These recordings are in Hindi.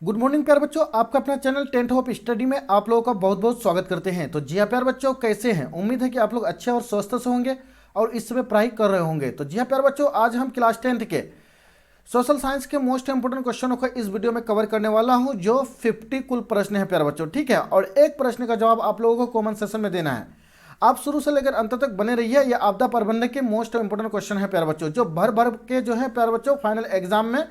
गुड मॉर्निंग प्यारे बच्चों, आपका अपना चैनल टेंथ होप स्टडी में आप लोगों का बहुत बहुत स्वागत करते हैं। तो जी हाँ प्यारे बच्चों, कैसे हैं? उम्मीद है कि आप लोग अच्छे और स्वस्थ से होंगे और इस समय पढ़ाई कर रहे होंगे। तो जी हाँ प्यारे बच्चों, आज हम क्लास 10th के सोशल साइंस के मोस्ट इंपोर्टेंट क्वेश्चनों को इस वीडियो में कवर करने वाला हूं, जो 50 कुल प्रश्न है प्यारे बच्चों, ठीक है। और एक प्रश्न का जवाब आप लोगों को कमेंट सेशन में देना है। आप शुरू से लेकर अंत तक बने रहिए। यह आपदा प्रबंधन के मोस्ट इंपोर्टेंट क्वेश्चन है प्यारे बच्चों, जो भर भर के जो है प्यारे बच्चों फाइनल एग्जाम में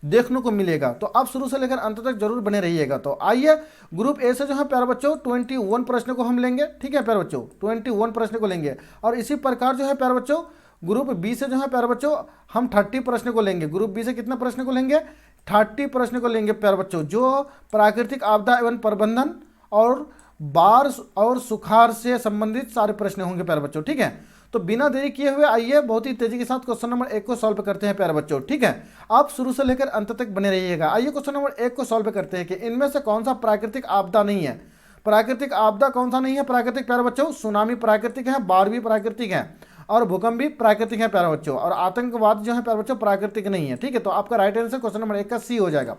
देखने को मिलेगा। तो आप शुरू से लेकर अंत तक जरूर बने रहिएगा। तो आइए, ग्रुप ए से जो है प्यारे बच्चों 21 प्रश्न को हम लेंगे, ठीक है प्यारे बच्चों, 21 प्रश्न को लेंगे। और इसी प्रकार जो है प्यारे बच्चों ग्रुप बी से जो है प्यारे बच्चों हम 30 प्रश्न को लेंगे। ग्रुप बी से कितना प्रश्न को लेंगे? 30 प्रश्न को लेंगे प्यारे बच्चों, जो प्राकृतिक आपदा एवं प्रबंधन और बाढ़ और सुखाड़ से संबंधित सारे प्रश्न होंगे प्यारे बच्चों, ठीक है। तो बिना देरी किए हुए आइए बहुत ही तेजी के साथ क्वेश्चन नंबर 1 को सॉल्व करते हैं प्यारे बच्चों, ठीक है। आप शुरू से लेकर अंत तक बने रहिएगा। आइए क्वेश्चन नंबर 1 को सॉल्व करते हैं कि इनमें से कौन सा प्राकृतिक आपदा नहीं है। प्राकृतिक आपदा कौन सा नहीं है प्राकृतिक प्यारे बच्चों? सुनामी प्राकृतिक है, बाढ़ भी प्राकृतिक है और भूकंप भी प्राकृतिक है प्यारे बच्चों। और आतंकवाद जो है प्यारे बच्चों प्राकृतिक नहीं है, ठीक है। तो आपका राइट आंसर क्वेश्चन नंबर 1 का सी हो जाएगा।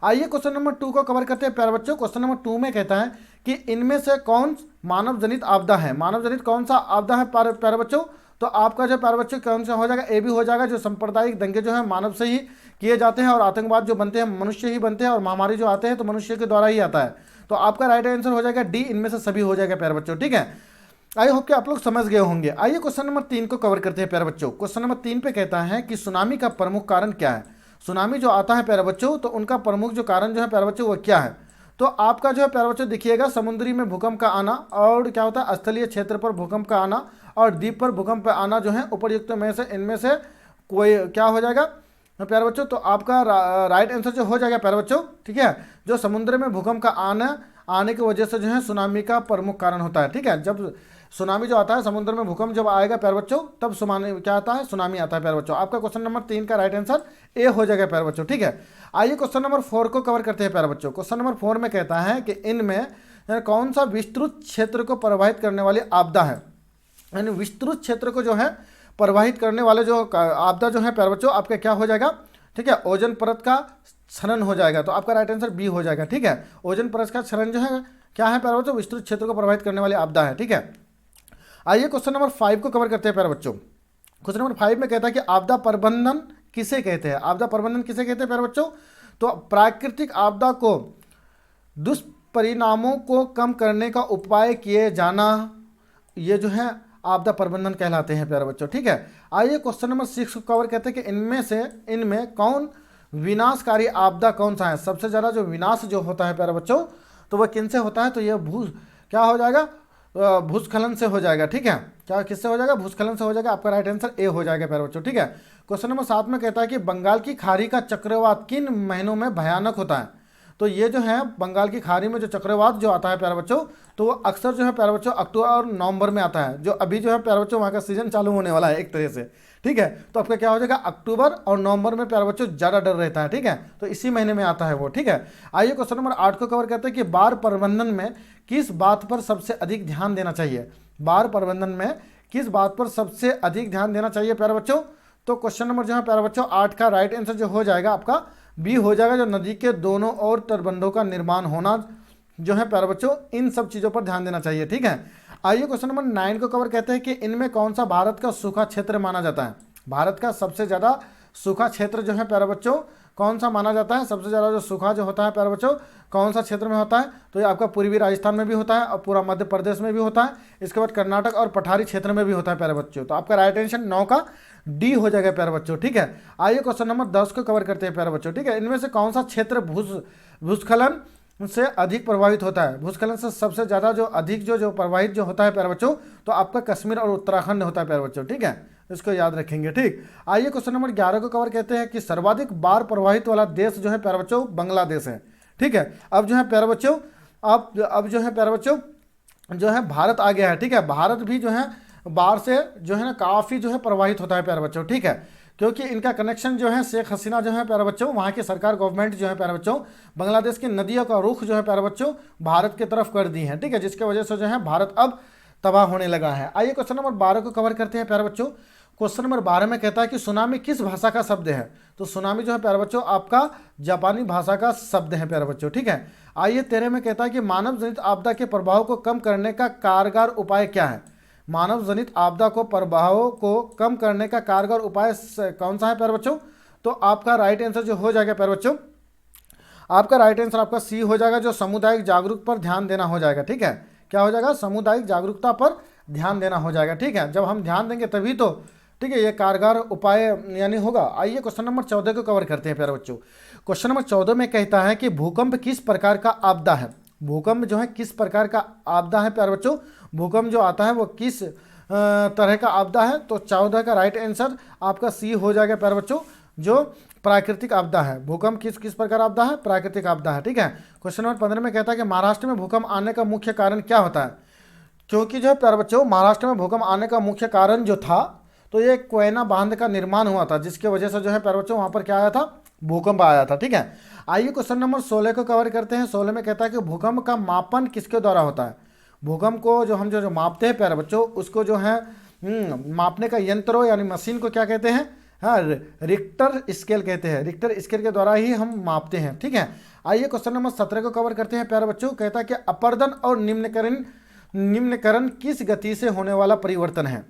आइए क्वेश्चन नंबर 2 को कवर करते हैं प्यारे बच्चों। क्वेश्चन नंबर 2 में कहता है कि इनमें से कौन मानव जनित आपदा है। मानव जनित कौन सा आपदा है प्यारे बच्चों? तो आपका जो प्यारे बच्चों कौन सा हो जाएगा? ए भी हो जाएगा। जो सांप्रदायिक दंगे जो है मानव से ही किए जाते हैं और आतंकवाद जो बनते हैं मनुष्य ही बनते हैं और महामारी जो आते हैं तो मनुष्य के द्वारा ही आता है। तो आपका राइट आंसर हो जाएगा डी, इनमें से सभी हो जाएगा प्यारे बच्चों, ठीक है। आई होप कि आप लोग समझ गए होंगे। आइए क्वेश्चन नंबर 3 को कवर करते हैं प्यारे बच्चों। क्वेश्चन नंबर 3 पे कहता है कि सुनामी का प्रमुख कारण क्या है। सुनामी जो आता है प्यारे बच्चों, तो उनका प्रमुख जो कारण जो है प्यारे बच्चों वो क्या है? तो आपका जो है प्यारे बच्चों देखिएगा, समुद्री में भूकंप का आना और क्या होता है स्थलीय क्षेत्र पर भूकंप का आना और द्वीप पर भूकंप का आना जो है उपयुक्त में से इनमें से कोई क्या हो जाएगा प्यारे बच्चों? तो आपका राइट आंसर जो हो जाएगा प्यारे बच्चों, ठीक है, जो समुद्र में भूकंप का आने की वजह से जो है सुनामी का प्रमुख कारण होता है, ठीक है। जब सुनामी जो आता है, समुद्र में भूकंप जब आएगा प्यारे बच्चों, तब सुनामी क्या आता है? सुनामी आता है प्यारे बच्चों। आपका क्वेश्चन नंबर 3 का राइट आंसर ए हो जाएगा प्यारे बच्चों, ठीक है। आइए क्वेश्चन नंबर 4 को कवर करते हैं प्यारे बच्चों। क्वेश्चन नंबर 4 में कहता है कि इनमें कौन सा विस्तृत क्षेत्र को प्रभावित करने वाली आपदा है। यानी विस्तृत क्षेत्र को जो है प्रभावित करने वाले जो आपदा जो है प्यारे बच्चों आपका क्या हो जाएगा, ठीक है? ओजोन परत का क्षरण हो जाएगा। तो आपका राइट आंसर बी हो जाएगा, ठीक है। ओजोन परत का क्षरण जो है क्या है प्यारे बच्चों? विस्तृत क्षेत्र को प्रभावित करने वाली आपदा है, ठीक है। आइए क्वेश्चन नंबर 5 को कवर करते हैं प्यारे बच्चों। क्वेश्चन नंबर 5 में कहता है कि आपदा प्रबंधन किसे कहते हैं। आपदा प्रबंधन किसे कहते हैं प्यारे बच्चों? तो प्राकृतिक आपदा को दुष्परिणामों को कम करने का उपाय किए जाना, ये जो है आपदा प्रबंधन कहलाते हैं प्यारे बच्चों, ठीक है। आइए क्वेश्चन नंबर 6 को कवर करते हैं कि इनमें कौन विनाशकारी आपदा कौन सा है। सबसे ज़्यादा जो विनाश जो होता है प्यारे बच्चों, तो वह किन से होता है? तो यह क्या हो जाएगा? भूस्खलन से हो जाएगा, ठीक है। क्या किससे हो जाएगा? भूस्खलन से हो जाएगा। आपका राइट आंसर ए हो जाएगा प्यारे बच्चों, ठीक है। क्वेश्चन नंबर 7 में कहता है कि बंगाल की खाड़ी का चक्रवात किन महीनों में भयानक होता है। तो ये जो है बंगाल की खाड़ी में जो चक्रवात जो आता है प्यारे बच्चों, तो वो अक्सर जो है प्यारे बच्चों अक्टूबर और नवंबर में आता है। जो अभी जो है प्यारे बच्चों वहाँ का सीजन चालू होने वाला है एक तरह से, ठीक है। तो आपका क्या हो जाएगा? अक्टूबर और नवंबर में प्यारे बच्चों ज़्यादा डर रहता है, ठीक है। तो इसी महीने में आता है वो, ठीक है। आइए क्वेश्चन नंबर 8 को कवर करते हैं कि बाढ़ प्रबंधन में किस बात पर सबसे अधिक ध्यान देना चाहिए। बाढ़ प्रबंधन में किस बात पर सबसे अधिक ध्यान देना चाहिए प्यारे बच्चों? तो क्वेश्चन नंबर जो है प्यारे बच्चों 8 का राइट आंसर जो हो जाएगा आपका बी हो जाएगा। जो नदी के दोनों ओर तटबंधों का निर्माण होना जो है प्यारे बच्चों, इन सब चीज़ों पर ध्यान देना चाहिए, ठीक है। आइए क्वेश्चन नंबर 9 को कवर कहते हैं कि इनमें कौन सा भारत का सूखा क्षेत्र माना जाता है। भारत का सबसे ज़्यादा सूखा क्षेत्र जो है प्यारे बच्चों कौन सा माना जाता है? सबसे ज़्यादा जो सूखा जो होता है प्यारे बच्चों कौन सा क्षेत्र में होता है? तो ये आपका पूर्वी राजस्थान में भी होता है और पूरा मध्य प्रदेश में भी होता है। इसके बाद कर्नाटक और पठारी क्षेत्र में भी होता है प्यारे बच्चों। तो आपका राइट आंसर 9 का डी हो जाएगा प्यारे बच्चों, ठीक है। आइए क्वेश्चन नंबर 10 को कवर करते हैं प्यारे बच्चों, ठीक है। इनमें से कौन सा क्षेत्र भूस्खलन से अधिक प्रभावित होता है। भूस्खलन से सबसे ज़्यादा जो अधिक जो प्रभावित जो होता है प्यारे बच्चों, तो आपका कश्मीर और उत्तराखंड होता है प्यारे बच्चों, ठीक है। इसको याद रखेंगे, ठीक। आइए क्वेश्चन नंबर 11 को कवर कहते हैं कि सर्वाधिक बाढ़ प्रभावित वाला देश जो है प्यारे बच्चों बांग्लादेश है, ठीक है। अब जो है प्यारे बच्चों अब जो है प्यारे बच्चों जो है भारत आ गया है, ठीक है। भारत भी जो है बाढ़ से जो है ना काफ़ी जो है प्रभावित होता है प्यारे बच्चों, ठीक है। क्योंकि इनका कनेक्शन जो है शेख हसीना जो है प्यारे बच्चों, वहाँ की सरकार गवर्नमेंट जो है प्यारे बच्चों बांग्लादेश की नदियों का रुख जो है प्यारे बच्चों भारत की तरफ कर दी है, ठीक है। जिसकी वजह से जो है भारत अब तबाह होने लगा है। आइए क्वेश्चन नंबर 12 को कवर करते हैं प्यारे बच्चों। क्वेश्चन नंबर 12 में कहता है कि सुनामी किस भाषा का शब्द है। तो सुनामी जो है प्यारे बच्चों आपका जापानी भाषा का शब्द है प्यारे बच्चों, ठीक है। आइए 13 में कहता है कि मानव जनित आपदा के प्रभाव को कम करने का कारगर उपाय क्या है। मानव जनित आपदा को प्रभावों को कम करने का कारगर उपाय कौन सा है प्यारे बच्चों। तो आपका राइट आंसर जो हो जाएगा प्यारे बच्चों, आपका राइट आंसर आपका सी हो जाएगा, जो सामुदायिक जागरूकता पर ध्यान देना हो जाएगा, ठीक है। क्या हो जाएगा, सामुदायिक जागरूकता पर ध्यान देना हो जाएगा, ठीक है। जब हम ध्यान देंगे तभी तो, ठीक है, ये कारगर उपाय यानी होगा। आइए क्वेश्चन नंबर 14 को कवर करते हैं प्यारे बच्चों। क्वेश्चन नंबर 14 में कहता है कि भूकंप किस प्रकार का आपदा है। भूकंप जो है किस प्रकार का आपदा है प्यारे बच्चों, भूकंप जो आता है वो किस तरह का आपदा है। तो 14 का राइट आंसर आपका सी हो जाएगा प्यारे बच्चों, जो प्राकृतिक आपदा है। भूकंप किस किस प्रकार आपदा है, प्राकृतिक आपदा है, ठीक है। क्वेश्चन नंबर 15 में कहता है कि महाराष्ट्र में भूकंप आने का मुख्य कारण क्या होता है। क्योंकि जो है प्यारे बच्चों महाराष्ट्र में भूकंप आने का मुख्य कारण जो था, तो ये कोयना बांध का निर्माण हुआ था, जिसके वजह से जो है प्यारे बच्चों वहाँ पर क्या आया था, भूकंप आया था, ठीक है। आइए क्वेश्चन नंबर 16 को कवर करते हैं। 16 में कहता है कि भूकंप का मापन किसके द्वारा होता है। भूकंप को जो हम जो मापते हैं प्यारे बच्चों, उसको जो है मापने का यंत्र यानी मशीन को क्या कहते हैं, हाँ, रिक्टर स्केल कहते हैं। रिक्टर स्केल के द्वारा ही हम मापते हैं, ठीक है। आइए क्वेश्चन नंबर 17 को कवर करते हैं प्यारे बच्चों। कहता है कि अपर्दन और निम्नकरण किस गति से होने वाला परिवर्तन है।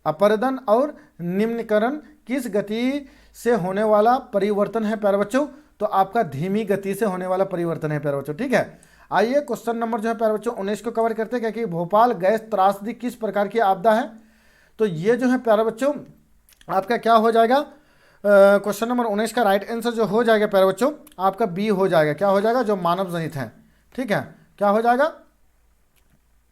अपर्दन और निम्नकरण किस गति से होने वाला परिवर्तन है प्यारे बच्चों। तो आपका धीमी गति से होने वाला परिवर्तन है प्यारे बच्चों, ठीक है। आइए क्वेश्चन नंबर जो है प्यारे बच्चों 19 को कवर करते हैं कि भोपाल गैस त्रासदी किस प्रकार की आपदा है। तो ये जो है प्यारे बच्चों आपका क्या हो जाएगा, क्वेश्चन नंबर 19 का राइट आंसर जो हो जाएगा प्यारे बच्चों आपका बी हो जाएगा। क्या हो जाएगा, जो मानव जनित है, ठीक है। क्या हो जाएगा,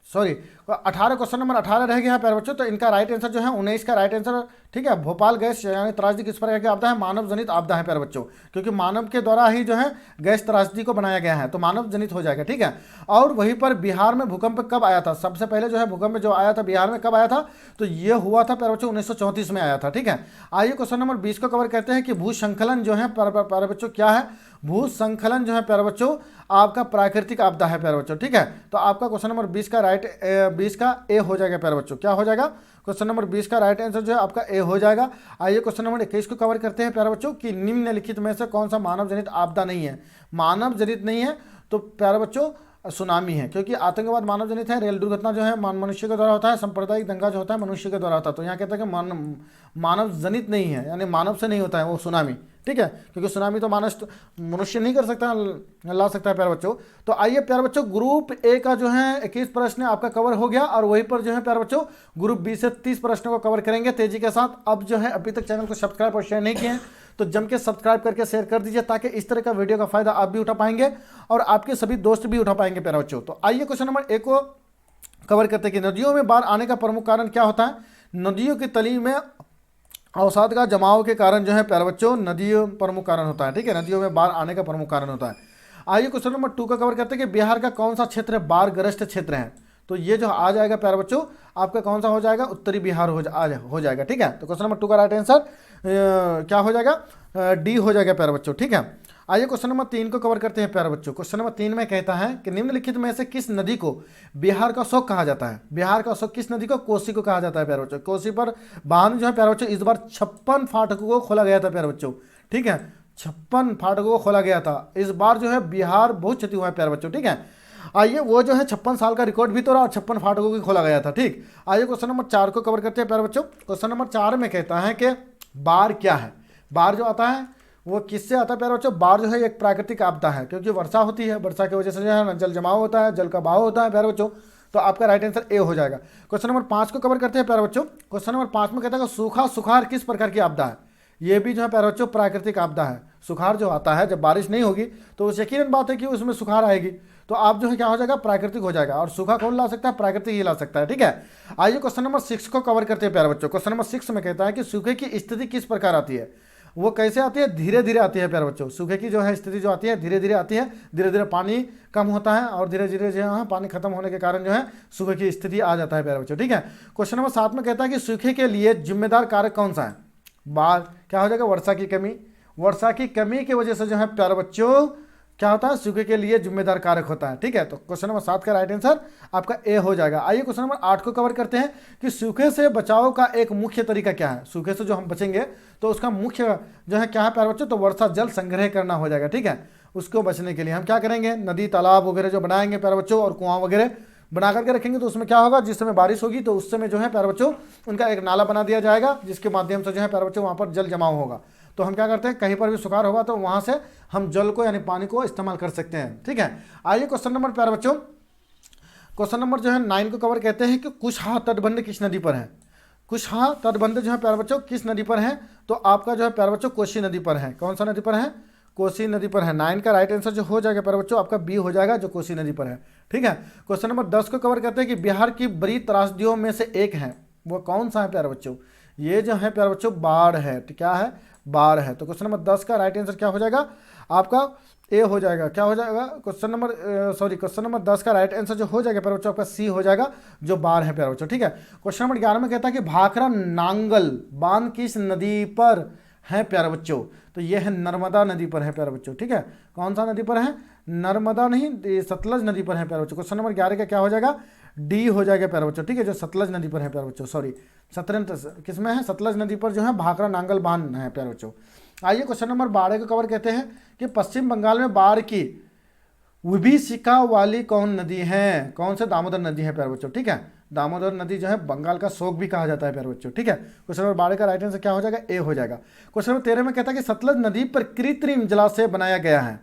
सॉरी 18, क्वेश्चन नंबर 18 रह गया है प्यारे बच्चों। तो इनका राइट आंसर जो है 19 का राइट आंसर, ठीक है। भोपाल गैस यानी त्रासदी किस प्रकार की आपदा है, मानव जनित आपदा है प्यारे बच्चों, क्योंकि मानव के द्वारा ही जो है गैस त्रासदी को बनाया गया है, तो मानव जनित हो जाएगा, ठीक है। और वहीं पर बिहार में भूकंप कब आया था, सबसे पहले जो है भूकंप जो आया था बिहार में कब आया था। तो ये हुआ था प्यारे बच्चों 1934 में आया था, ठीक है। आइए क्वेश्चन नंबर 20 को कवर करते हैं कि भूस्खलन जो है प्यारे बच्चों क्या है। भूस्खलन जो है प्यारे बच्चों आपका प्राकृतिक आपदा है प्यारे बच्चों, ठीक है। तो आपका क्वेश्चन नंबर 20 का ए हो जाएगा प्यारे बच्चों। क्या हो जाएगा, क्वेश्चन नंबर 20 का राइट आंसर जो है आपका ए हो जाएगा। आइए क्वेश्चन नंबर 21 को कवर करते हैं प्यारे बच्चों कि निम्नलिखित में से कौन सा मानव जनित आपदा नहीं है। मानव जनित नहीं है तो प्यारे बच्चों सुनामी है, क्योंकि आतंकवाद मानव जनित है, रेल दुर्घटना जो है मनुष्य के द्वारा होता है, सांप्रदायिक दंगा जो होता है मनुष्य के द्वारा होता है। तो यहाँ कहता है कि मानव जनित नहीं है, यानी मानव से नहीं होता है वो सुनामी, ठीक है, क्योंकि सुनामी तो मनुष्य नहीं कर सकता, ला सकता है प्यारे बच्चों। तो आइए प्यारे बच्चों ग्रुप ए का जो है 21 प्रश्न आपका कवर हो गया, और वहीं पर जो है प्यारे बच्चों ग्रुप बी से 30 प्रश्नों को कवर करेंगे तेजी के साथ। अब जो है अभी तक चैनल को सब्सक्राइब और शेयर नहीं किए हैं तो जम के सब्सक्राइब करके शेयर कर दीजिए, ताकि इस तरह का वीडियो का फायदा आप भी उठा पाएंगे और आपके सभी दोस्त भी उठा पाएंगे प्यारे बच्चों। तो आइए क्वेश्चन नंबर 1 को कवर करते हैं कि नदियों में बाढ़ आने का प्रमुख कारण क्या होता है। नदियों की तली में अवसाद का जमाव के कारण जो है प्यारे बच्चों नदियों प्रमुख कारण होता है, ठीक है, नदियों में बाढ़ आने का प्रमुख कारण होता है। आइए क्वेश्चन नंबर 2 का कवर करते हैं कि बिहार का कौन सा क्षेत्र बाढ़ग्रस्त क्षेत्र है। तो ये जो आ जाएगा प्यारे बच्चों आपका कौन सा हो जाएगा, उत्तरी बिहार हो जाएगा, ठीक है। तो क्वेश्चन नंबर 2 का राइट आंसर क्या हो जाएगा, डी हो जाएगा प्यारे बच्चों, ठीक है। आइए क्वेश्चन नंबर 3 को कवर करते हैं प्यारे बच्चों। क्वेश्चन नंबर 3 में कहता है कि निम्नलिखित में से किस नदी को बिहार का शोक कहा जाता है। बिहार का शोक किस नदी को, कोसी को कहा जाता है प्यारे बच्चों। कोसी पर बांध जो है प्यारे बच्चों इस बार 56 फाटकों को खोला गया था प्यारे बच्चों, ठीक है, 56 फाटकों को खोला गया था। इस बार जो है बिहार बहुत क्षति हुआ है प्यारे बच्चों, ठीक है। आइए वो जो है 56 साल का रिकॉर्ड भी तोड़ा और 56 फाटकों की खोला गया था, ठीक। आइए क्वेश्चन नंबर 4 को कवर करते हैं प्यारे बच्चों। क्वेश्चन नंबर 4 में कहता है कि बाढ़ क्या है। बाढ़ जो आता है वो किससे आता है प्यारे बच्चों, बाढ़ जो है एक प्राकृतिक आपदा है, क्योंकि वर्षा होती है, वर्षा की वजह से जो है ना जल जमाव होता है, जल का बहाव होता है प्यारे बच्चों। तो आपका राइट आंसर ए हो जाएगा। क्वेश्चन नंबर 5 को कवर करते हैं प्यारे बच्चों। क्वेश्चन नंबर 5 में कहता है सूखा सुखाड़ किस प्रकार की आपदा है। ये भी जो है प्यारे बच्चों प्राकृतिक आपदा है। सुखाड़ जो आता है जब बारिश नहीं होगी तो उस यकीनन बात है कि उसमें सुखाड़ आएगी, तो आप जो है क्या हो जाएगा, प्राकृतिक हो जाएगा। और सूखा कौन ला सकता है, प्राकृतिक ही ला सकता है, ठीक है। आइए क्वेश्चन नंबर 6 को कवर करते हैं प्यारे बच्चों। क्वेश्चन नंबर 6 में कहता है कि सूखे की स्थिति किस प्रकार आती है। वो कैसे आती है, धीरे धीरे आती है प्यारे बच्चों। सूखे की जो है स्थिति जो आती है धीरे धीरे आती है, धीरे धीरे पानी कम होता है और धीरे धीरे जो है पानी खत्म होने के कारण जो है सूखे की स्थिति आ जाता है प्यारे बच्चों, ठीक है। क्वेश्चन नंबर 7 में कहता है कि सूखे के लिए जिम्मेदार कारक कौन सा है। बाढ़ क्या हो जाएगा, वर्षा की कमी। वर्षा की कमी की वजह से जो है प्यारे बच्चों क्या होता है, सूखे के लिए जिम्मेदार कारक होता है। ठीक है, तो क्वेश्चन नंबर 7 का राइट आंसर आपका ए हो जाएगा। आइए क्वेश्चन नंबर 8 को कवर करते हैं कि सूखे से बचाव का एक मुख्य तरीका क्या है। सूखे से जो हम बचेंगे तो उसका मुख्य जो है क्या है प्यारे बच्चों, तो वर्षा जल संग्रह करना हो जाएगा। ठीक है, उसको बचने के लिए हम क्या करेंगे, नदी तालाब वगैरह जो बनाएंगे प्यारे बच्चों और कुआं वगैरह बना करके रखेंगे, तो उसमें क्या होगा, जिस समय बारिश होगी तो उस समय जो है प्यारे बच्चों उनका एक नाला बना दिया जाएगा, जिसके माध्यम से जो है प्यारे बच्चों वहाँ पर जल जमाव होगा। तो हम क्या करते हैं, कहीं पर भी सुखाड़ होगा तो वहाँ से हम जल को यानी पानी को इस्तेमाल कर सकते हैं। ठीक है, आइए क्वेश्चन नंबर प्यारे बच्चों, क्वेश्चन नंबर जो है 9 को कवर कहते हैं कि कुशहा तटबंध किस नदी पर है। कुशहा तटबंध जो है प्यारे बच्चों किस नदी पर है, तो आपका जो है प्यारे बच्चों कोसी नदी पर है। कौन सा नदी पर है, कोसी नदी पर है। 9 का राइट आंसर जो हो जाएगा प्यारे बच्चों आपका बी हो जाएगा, जो कोसी नदी पर है। ठीक है, क्वेश्चन नंबर 10 को कवर करते हैं कि बिहार की बड़ी त्रासदियों में से एक है, वो कौन सा है प्यारे बच्चों, ये जो है प्यारे बच्चों बाढ़ है। तो क्या है, बाढ़ है। तो क्वेश्चन नंबर 10 का राइट आंसर क्या हो जाएगा आपका ए हो जाएगा। क्या हो जाएगा, क्वेश्चन नंबर 10 का राइट आंसर जो हो जाएगा प्यारे बच्चों आपका सी हो जाएगा, जो बाढ़ है प्यारे बच्चों। ठीक है, क्वेश्चन नंबर 11 में कहता है कि भाखड़ा नांगल बांध किस नदी पर है प्यारे बच्चों, तो ये है नर्मदा नदी पर है प्यारे बच्चों। ठीक है, कौन सा नदी पर है, नर्मदा नहीं, सतलज नदी पर है प्यारे बच्चों। क्वेश्चन नंबर 11 का क्या हो जाएगा, डी हो जाएगा प्यारे बच्चों। ठीक है, जो सतलज नदी पर है प्यारे बच्चों, सॉरी किस में है, सतलज नदी पर जो है भाखड़ा नांगल बांध है प्यारे बच्चों। आइए क्वेश्चन नंबर 12 को कवर कहते हैं कि पश्चिम बंगाल में बाढ़ की विभीषिका वाली कौन नदी है, कौन से, दामोदर नदी है प्यारे बच्चों। ठीक है, दामोदर नदी जो है बंगाल का शोक भी कहा जाता है प्यारे बच्चों। ठीक है, क्वेश्चन नंबर 12 का राइट आंसर क्या हो जाएगा, ए हो जाएगा। क्वेश्चन नंबर 13 में कहता है कि सतलज नदी पर कृत्रिम जलाशय बनाया गया है,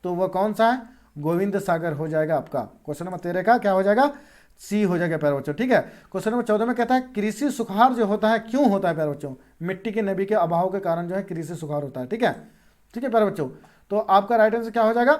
तो वह कौन सा है, गोविंद सागर हो जाएगा आपका। क्वेश्चन नंबर 13 का क्या हो जाएगा, सी हो जाएगा प्यारे बच्चों। ठीक है, क्वेश्चन नंबर 14 में कहता है कृषि सुखाड़ जो होता है क्यों होता है प्यारे बच्चों, मिट्टी की नमी के अभाव के कारण जो है कृषि सुखाड़ होता है। ठीक है, ठीक है प्यारे बच्चों, तो आपका राइट आंसर क्या हो जाएगा,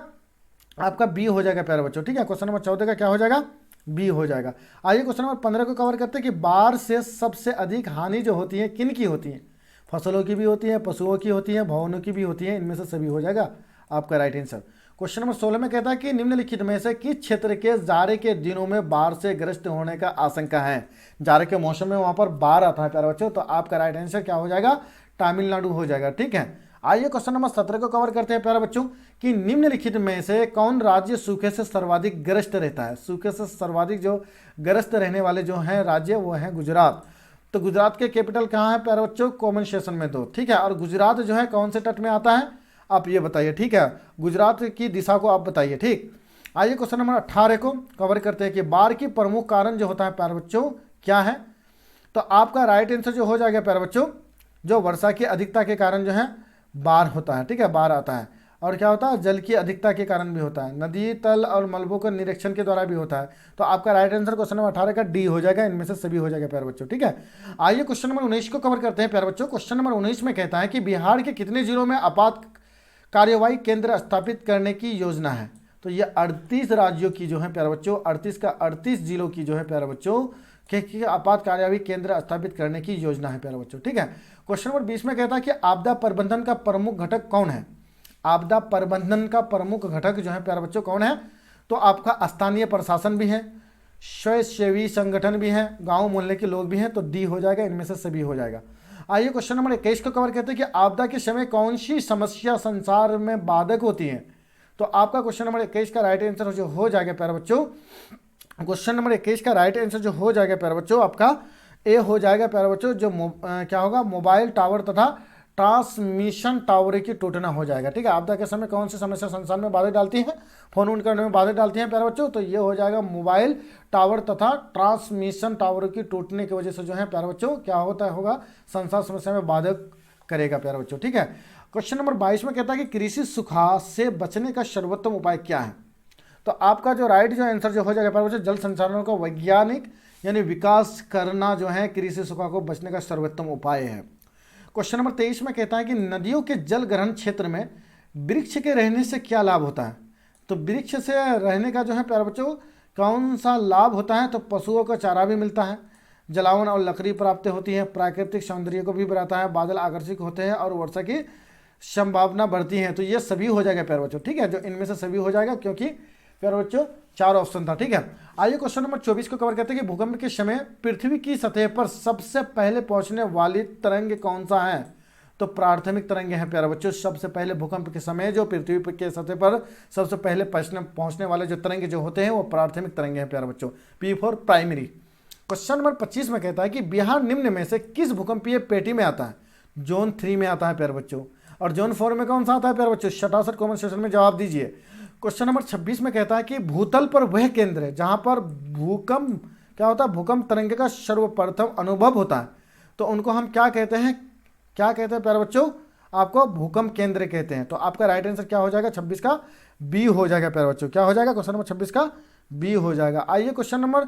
आपका बी हो जाएगा प्यारे बच्चों। ठीक है, क्वेश्चन नंबर 14 का क्या हो जाएगा, बी हो जाएगा। आइए क्वेश्चन नंबर 15 को कवर करते हैं कि बाढ़ से सबसे अधिक हानि जो होती है किन की होती है, फसलों की भी होती है, पशुओं की होती है, भवनों की भी होती है, इनमें से सभी हो जाएगा आपका राइट आंसर। क्वेश्चन नंबर 16 में कहता है कि निम्नलिखित में से किस क्षेत्र के जाड़े के दिनों में बाढ़ से ग्रस्त होने का आशंका है। जाड़े के मौसम में वहां पर बाढ़ आता है प्यारे बच्चों, तो आपका राइट आंसर क्या हो जाएगा, तमिलनाडु हो जाएगा। ठीक है, आइए क्वेश्चन नंबर 17 को कवर करते हैं प्यारे बच्चों कि निम्नलिखित में से कौन राज्य सूखे से सर्वाधिक ग्रस्त रहता है। सूखे से सर्वाधिक जो ग्रस्त रहने वाले जो हैं राज्य वो हैं गुजरात। तो गुजरात के कैपिटल कहाँ है प्यारे बच्चों, कॉमन सेशन में दो। ठीक है, और गुजरात जो है कौन से तट में आता है आप ये बताइए। ठीक है, गुजरात की दिशा को आप बताइए। ठीक, आइए क्वेश्चन नंबर 18 को कवर करते हैं कि बाढ़ की प्रमुख कारण जो होता है प्यारे बच्चों क्या है, तो आपका राइट आंसर जो हो जाएगा प्यारे बच्चों, जो वर्षा की अधिकता के कारण जो है बाढ़ होता है। ठीक है, बाढ़ आता है, और क्या होता है, जल की अधिकता के कारण भी होता है, नदी तल और मलबों के निरीक्षण के द्वारा भी होता है। तो आपका राइट आंसर क्वेश्चन नंबर 18 का डी हो जाएगा, इनमें से सभी हो जाएगा प्यारे बच्चों। ठीक है, आइए क्वेश्चन नंबर 19 को कवर करते हैं प्यारे बच्चों। क्वेश्चन नंबर 19 में कहता है कि बिहार के कितने जिलों में आपात कार्यवाही केंद्र स्थापित करने की योजना है। तो ये 38 राज्यों की जो है प्यारे बच्चों, 38 का 38 जिलों की जो है प्यारे बच्चों के आपात कार्यवाही केंद्र स्थापित करने की योजना है प्यारे बच्चों। ठीक है, क्वेश्चन नंबर 20 में कहता है कि आपदा प्रबंधन का प्रमुख घटक कौन है। आपदा प्रबंधन का प्रमुख घटक जो है प्यारे बच्चों कौन है, तो आपका स्थानीय प्रशासन भी है, स्वयंसेवी संगठन भी है, गांव मोहल्ले के लोग भी हैं, तो डी हो जाएगा, इनमें से सभी हो जाएगा। आइए क्वेश्चन नंबर 21 को कवर करते हैं कि आपदा के समय कौन सी समस्या संसार में बाधक होती है। तो आपका क्वेश्चन नंबर 21 का राइट आंसर जो हो जाएगा प्यारे बच्चों, क्वेश्चन नंबर 21 का राइट आंसर जो हो जाएगा प्यारे बच्चों आपका ए हो जाएगा प्यारे बच्चों, जो क्या होगा, मोबाइल टावर तथा ट्रांसमिशन टावर की टूटना हो जाएगा। ठीक है, आपदा के समय कौन सी समस्या संसार में बाधा डालती है, फोन उन करने में बाधा डालती है प्यारे बच्चों, तो ये हो जाएगा मोबाइल टावर तथा ट्रांसमिशन टावर की टूटने की वजह से जो है प्यारे बच्चों क्या होगा, संसार समस्या में बाधक करेगा प्यारे बच्चों। ठीक है, क्वेश्चन नंबर 22 में कहता है कि कृषि सुखाड़ से बचने का सर्वोत्तम उपाय क्या है। तो आपका जो राइट जो आंसर जो हो जाएगा प्यारे बच्चों, जल संसाधनों का वैज्ञानिक यानी विकास करना जो है कृषि सुखाड़ को बचने का सर्वोत्तम उपाय है। क्वेश्चन नंबर 23 में कहता है कि नदियों के जल ग्रहण क्षेत्र में वृक्ष के रहने से क्या लाभ होता है। तो वृक्ष से रहने का जो है प्यारे बच्चों कौन सा लाभ होता है, तो पशुओं का चारा भी मिलता है, जलावन और लकड़ी प्राप्त होती है, प्राकृतिक सौंदर्य को भी बढ़ाता है, बादल आकर्षक होते हैं और वर्षा की संभावना बढ़ती है। तो ये सभी हो जाएगा प्यारे बच्चों। ठीक है, जो इनमें से सभी हो जाएगा, क्योंकि प्यारे बच्चों 4 ऑप्शन था। ठीक है, आइए क्वेश्चन नंबर 24 को कवर करते हैं कि भूकंप के समय पृथ्वी की सतह पर सबसे पहले पहुंचने वाली तरंग कौन सा है। तो प्राथमिक तरंगे हैं प्यारे बच्चों। सबसे पहले भूकंप के समय जो पृथ्वी के सतह पर सबसे पहले पहुंचने वाले जो तरंगे जो होते हैं वो प्राथमिक तरंगे हैं प्यारे बच्चों। P for primary. Question number 25 में कहता है कि बिहार निम्न में से किस भूकंपीय पेटी में आता है? जोन 3 में आता है प्यारे बच्चों। और जोन 4 में कौन सा आता है प्यारे बच्चों? 67 कमेंट सेक्शन में जवाब दीजिए। क्वेश्चन नंबर 26 में कहता है कि भूतल पर वह केंद्र है जहां पर भूकंप क्या होता है? भूकंप तरंगे का सर्वप्रथम अनुभव होता है। तो उनको हम क्या कहते हैं? क्या कहते हैं प्यारे बच्चों? आपको भूकंप केंद्र कहते हैं। तो आपका राइट आंसर क्या हो जाएगा? 26 का बी हो जाएगा प्यारे बच्चों। क्या हो जाएगा? क्वेश्चन नंबर 26 का बी हो जाएगा। आइए क्वेश्चन नंबर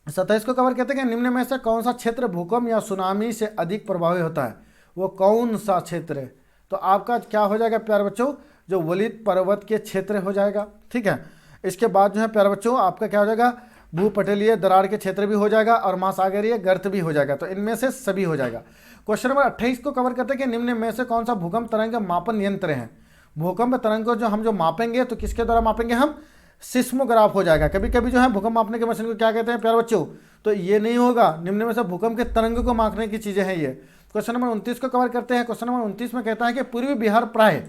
27 को कवर कहते हैं कि निम्न में से कौन सा क्षेत्र भूकंप या सुनामी से अधिक प्रभावित होता है? वो कौन सा क्षेत्र है? तो आपका क्या हो जाएगा प्यारे बच्चों? जो वलित पर्वत के क्षेत्र हो जाएगा। ठीक है। इसके बाद जो है प्यारे बच्चों आपका क्या हो जाएगा? भूपटलीय दरार के क्षेत्र भी हो जाएगा और महासागरीय गर्त भी हो जाएगा। तो इनमें से सभी हो जाएगा। क्वेश्चन नंबर 28 को कवर करते हैं कि निम्न में से कौन सा भूकंप तरंग मापन यंत्र है? भूकंप तरंग को जो मापेंगे तो किसके द्वारा मापेंगे? हम सिस्मोग्राफ हो जाएगा। कभी कभी जो है भूकंप मापने के मशीन को क्या कहते हैं प्यारे बच्चों? तो ये नहीं होगा। निम्न में से भूकंप के तरंग को मापने की चीजें हैं ये। क्वेश्चन नंबर 29 को कवर करते हैं। क्वेश्चन नंबर 29 में कहता है कि पूर्वी बिहार प्राय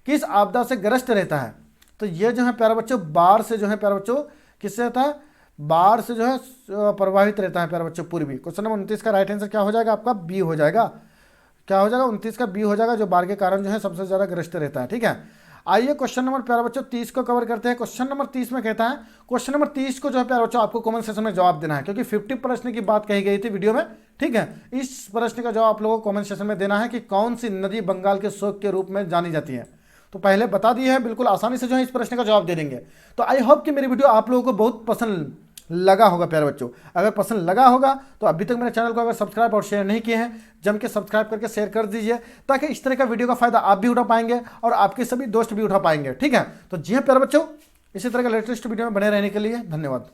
किस आपदा से ग्रस्त रहता है? तो ये जो है प्यारे बच्चों बाढ़ से जो है प्यारे बच्चों किससे रहता है? बाढ़ से जो है प्रभावित रहता है प्यारे बच्चों पूर्वी। क्वेश्चन नंबर 29 का राइट आंसर क्या हो जाएगा? आपका बी हो जाएगा। क्या हो जाएगा? 29 का बी हो जाएगा, जो बाढ़ के कारण जो है सबसे ज्यादा ग्रस्त रहता है। ठीक है। आइए क्वेश्चन नंबर प्यारे बच्चों 30 को कवर करते हैं। क्वेश्चन नंबर 30 में कहता है, क्वेश्चन नंबर 30 को जो है प्यारे बच्चों आपको कमेंट सेक्शन में जवाब देना है, क्योंकि 50 प्रश्न की बात कही गई थी वीडियो में। ठीक है। इस प्रश्न का जवाब आप लोगों को कमेंट सेक्शन में देना है कि कौन सी नदी बंगाल के शोक के रूप में जानी जाती है। तो पहले बता दिए हैं, बिल्कुल आसानी से जो है इस प्रश्न का जवाब दे देंगे। तो आई होप कि मेरी वीडियो आप लोगों को बहुत पसंद लगा होगा प्यारे बच्चों। अगर पसंद लगा होगा तो अभी तक मेरे चैनल को अगर सब्सक्राइब और शेयर नहीं किए हैं, जम के सब्सक्राइब करके शेयर कर दीजिए, ताकि इस तरह का वीडियो का फायदा आप भी उठा पाएंगे और आपके सभी दोस्त भी उठा पाएंगे। ठीक है। तो जी हाँ प्यारे बच्चों, इसी तरह का लेटेस्ट वीडियो में बने रहने के लिए धन्यवाद।